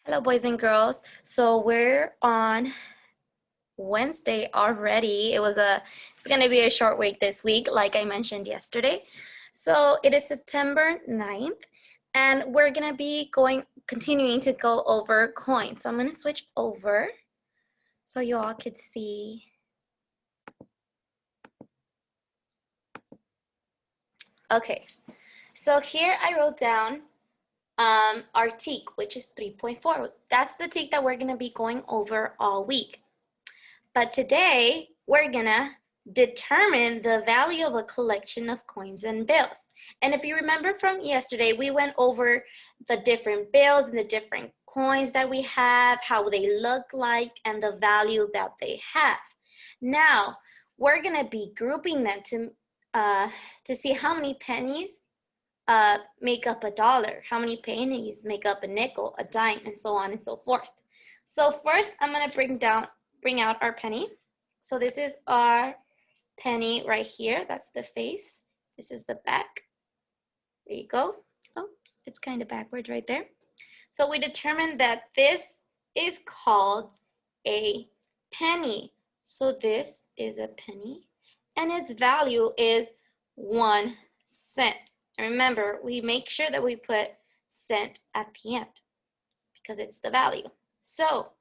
Hello, boys and girls. So we're on Wednesday already. It's gonna be a short week this week, like I mentioned yesterday. So it is September 9th, and we're gonna be continuing to go over coins. So I'm gonna switch over so you all could see. Okay, so here I wrote down our teak, which is 3.4. That's the teak that we're gonna be going over all week. But today, we're gonna determine the value of a collection of coins and bills. And if you remember from yesterday, we went over the different bills and the different coins that we have, how they look like, and the value that they have. Now, we're gonna be grouping them to see how many pennies make up a dollar, how many pennies make up a nickel, a dime, and so on and so forth. So first, I'm gonna bring out our penny. So this is our penny right here. That's the face. This is the back. There you go. Oops, it's kind of backwards right there. So we determined that this is called a penny. So this is a penny, and its value is 1 cent. And remember, we make sure that we put cent at the end because it's the value. So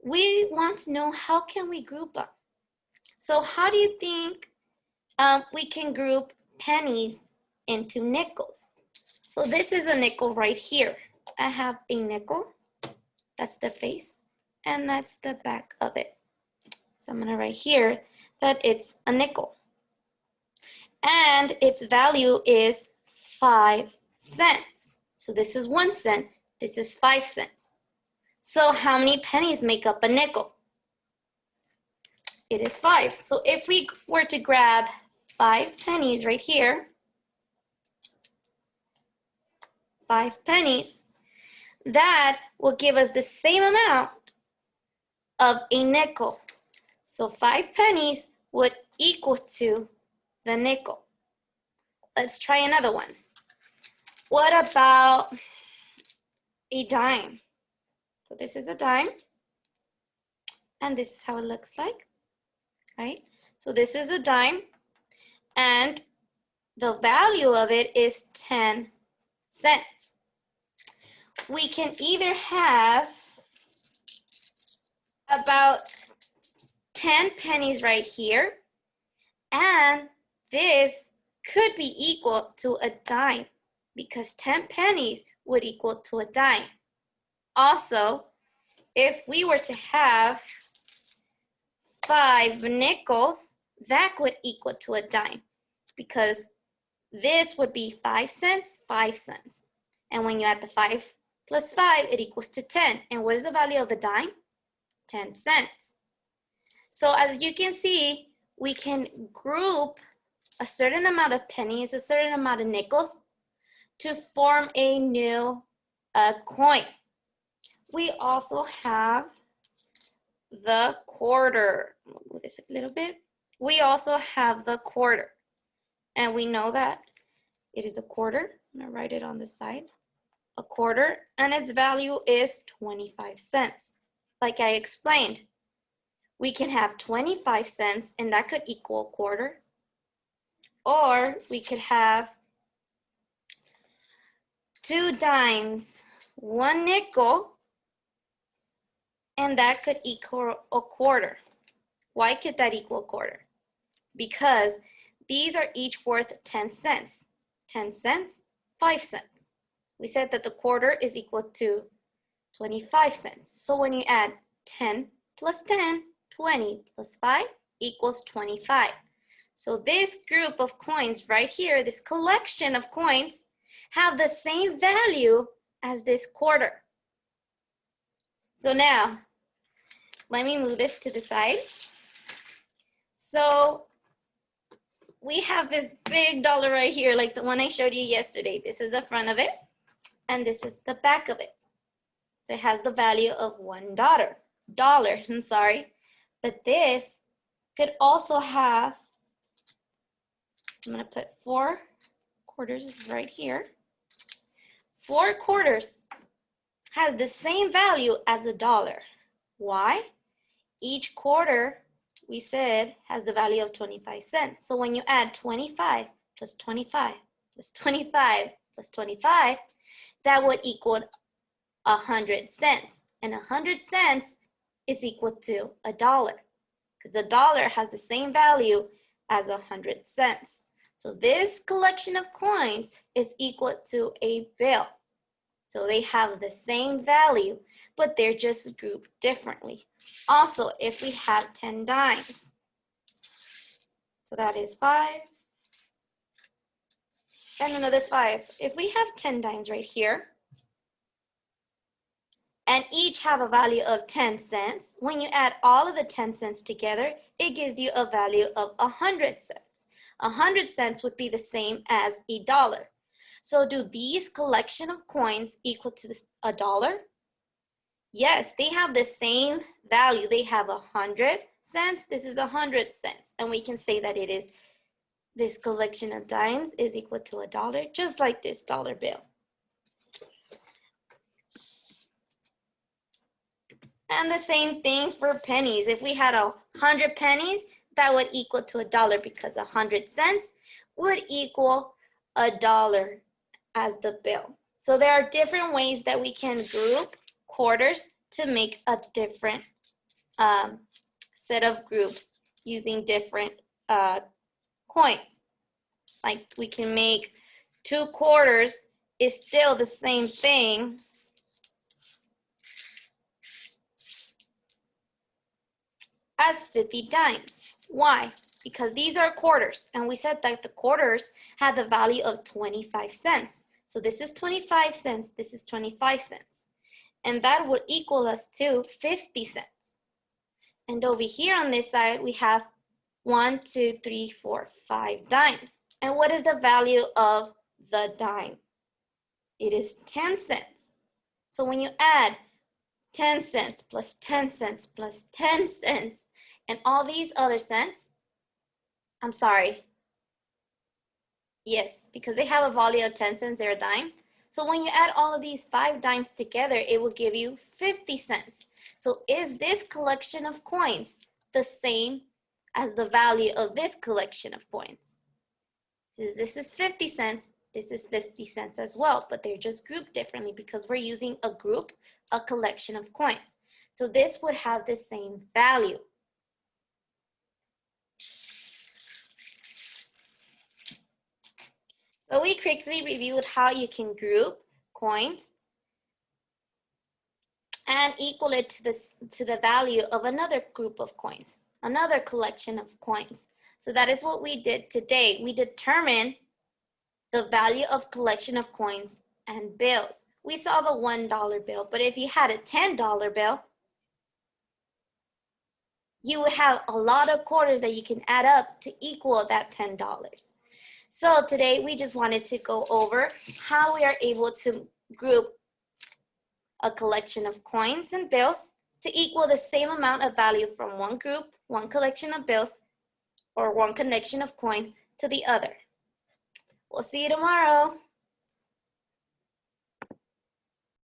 we want to know, how can we group them? So how do you think we can group pennies into nickels? So this is a nickel right here. I have a nickel. That's the face, and that's the back of it. So I'm gonna write here that it's a nickel. And its value is 5 cents. So this is 1 cent, this is 5 cents. So how many pennies make up a nickel? It is 5. So if we were to grab 5 pennies right here, 5 pennies, that will give us the same amount of a nickel. So 5 pennies would equal to the nickel. Let's try another one. What about a dime? So this is a dime, and this is how it looks like, right? So this is a dime, and the value of it is 10 cents. We can either have about 10 pennies right here, and this could be equal to a dime because 10 pennies would equal to a dime. Also, if we were to have 5 nickels, that would equal to a dime because this would be 5 cents, 5 cents. And when you add the 5 plus 5, it equals to 10. And what is the value of the dime? 10 cents. So as you can see, we can group a certain amount of pennies, a certain amount of nickels to form a new coin. We also have the quarter. I'll move this a little bit. We also have the quarter, and we know that it is a quarter. I'm gonna write it on the side. A quarter, and its value is 25 cents. Like I explained, we can have 25 cents, and that could equal a quarter. Or we could have 2 dimes, 1 nickel, and that could equal a quarter. Why could that equal a quarter? Because these are each worth 10 cents. 10 cents, 5 cents. We said that the quarter is equal to 25 cents. So when you add 10 plus 10, 20 plus 5 equals 25. So this group of coins right here, this collection of coins, have the same value as this quarter. So now, let me move this to the side. So we have this big dollar right here, like the one I showed you yesterday. This is the front of it, and this is the back of it. So it has the value of $1. I'm sorry. But this could also have, I'm gonna put 4 quarters right here. 4 quarters. has the same value as a dollar. Why? Each quarter, we said, has the value of 25 cents. So when you add 25 plus 25 plus 25 plus 25, that would equal 100 cents. And 100 cents is equal to a dollar, because the dollar has the same value as 100 cents. So this collection of coins is equal to a bill. So they have the same value, but they're just grouped differently. Also, if we have 10 dimes, so that is 5, and another 5. If we have 10 dimes right here, and each have a value of 10 cents, when you add all of the 10 cents together, it gives you a value of 100 cents. 100 cents would be the same as a dollar. So do these collection of coins equal to a dollar? Yes, they have the same value. They have 100 cents. This is 100 cents. And we can say that it is, this collection of dimes is equal to a dollar, just like this dollar bill. And the same thing for pennies. If we had 100 pennies, that would equal to a dollar, because 100 cents would equal a dollar as the bill. So there are different ways that we can group quarters to make a different set of groups using different coins. Like we can make 2 quarters is still the same thing as 50 dimes. Why? Because these are quarters, and we said that the quarters had the value of 25 cents. So this is 25 cents, this is 25 cents. And that would equal us to 50 cents. And over here on this side, we have 1, 2, 3, 4, 5 dimes. And what is the value of the dime? It is 10 cents. So when you add 10 cents plus 10 cents plus 10 cents and all these other cents, I'm sorry. Yes, because they have a value of 10 cents, they're a dime. So when you add all of these 5 dimes together, it will give you 50 cents. So is this collection of coins the same as the value of this collection of coins? This is 50 cents, this is 50 cents as well, but they're just grouped differently because we're using a group, a collection of coins. So this would have the same value. So we quickly reviewed how you can group coins and equal it to the value of another group of coins, another collection of coins. So that is what we did today. We determined the value of collection of coins and bills. We saw the $1 bill, but if you had a $10 bill, you would have a lot of quarters that you can add up to equal that $10. So today we just wanted to go over how we are able to group a collection of coins and bills to equal the same amount of value from one group, one collection of bills, or one collection of coins to the other. We'll see you tomorrow.